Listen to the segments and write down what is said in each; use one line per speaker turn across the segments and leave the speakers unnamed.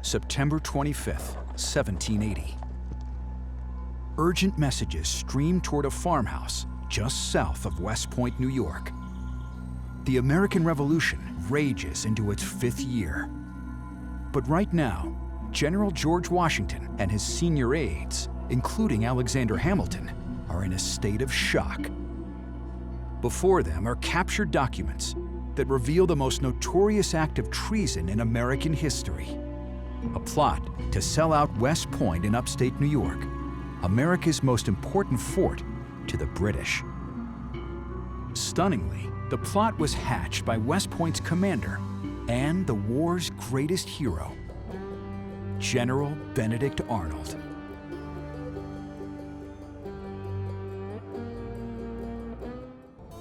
September 25th, 1780. Urgent messages stream toward a farmhouse just south of West Point, New York. The American Revolution rages into its 5th year. But right now, General George Washington and his senior aides, including Alexander Hamilton, are in a state of shock. Before them are captured documents that reveal the most notorious act of treason in American history. A plot to sell out West Point in upstate New York, America's most important fort, to the British. Stunningly, the plot was hatched by West Point's commander and the war's greatest hero, General Benedict Arnold.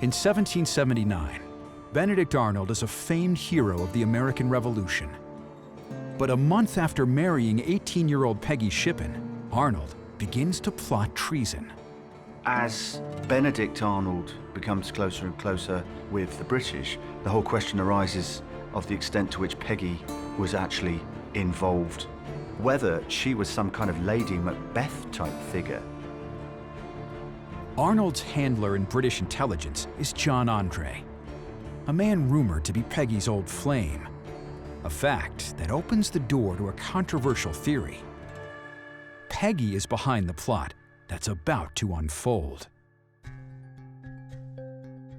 In 1779, Benedict Arnold is a famed hero of the American Revolution. But a month after marrying 18-year-old Peggy Shippen, Arnold begins to plot treason.
As Benedict Arnold becomes closer and closer with the British, the whole question arises of the extent to which Peggy was actually involved, whether she was some kind of Lady Macbeth-type figure.
Arnold's handler in British intelligence is John Andre, a man rumored to be Peggy's old flame, a fact that opens the door to a controversial theory. Peggy is behind the plot that's about to unfold.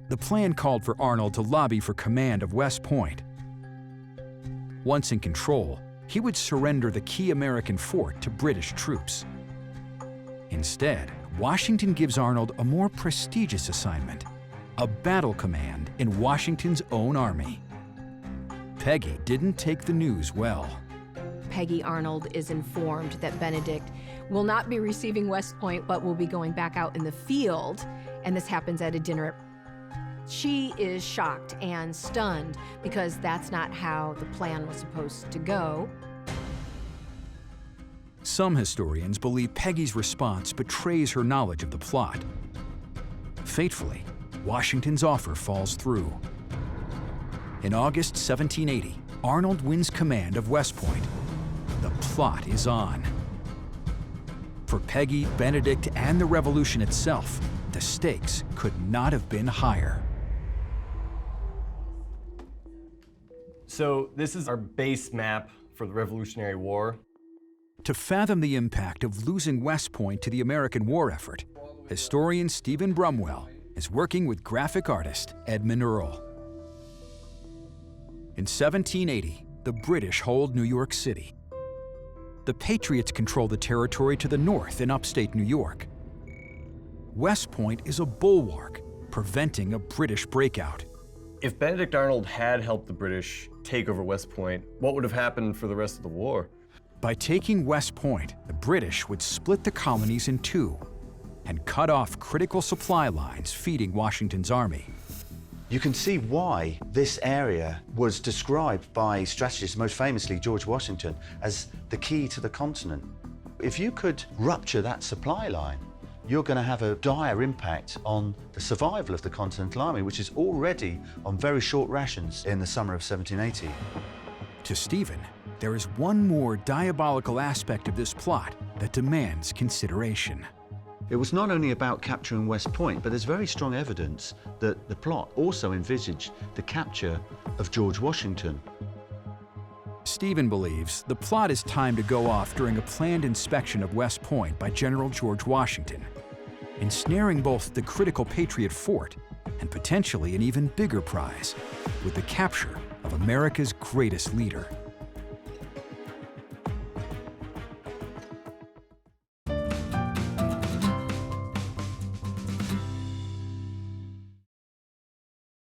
The plan called for Arnold to lobby for command of West Point. Once in control, he would surrender the key American fort to British troops. Instead, Washington gives Arnold a more prestigious assignment, a battle command in Washington's own army. Peggy didn't take the news well.
Peggy Arnold is informed that Benedict will not be receiving West Point, but will be going back out in the field, and this happens at a dinner. She is shocked and stunned because that's not how the plan was supposed to go.
Some historians believe Peggy's response betrays her knowledge of the plot. Fatefully, Washington's offer falls through. In August 1780, Arnold wins command of West Point. The plot is on. For Peggy, Benedict, and the Revolution itself, the stakes could not have been higher.
So this is our base map for the Revolutionary War.
To fathom the impact of losing West Point to the American war effort, historian Stephen Brumwell is working with graphic artist Edmund Earle. In 1780, the British hold New York City. The Patriots control the territory to the north in upstate New York. West Point is a bulwark, preventing a British breakout.
If Benedict Arnold had helped the British take over West Point, what would have happened for the rest of the war?
By taking West Point, the British would split the colonies in two and cut off critical supply lines feeding Washington's army.
You can see why this area was described by strategists, most famously George Washington, as the key to the continent. If you could rupture that supply line, you're going to have a dire impact on the survival of the Continental Army, which is already on very short rations in the summer of 1780.
To Stephen, there is one more diabolical aspect of this plot that demands consideration.
It was not only about capturing West Point, but there's very strong evidence that the plot also envisaged the capture of George Washington.
Stephen believes the plot is timed to go off during a planned inspection of West Point by General George Washington, ensnaring both the critical Patriot fort and potentially an even bigger prize, with the capture of America's greatest leader.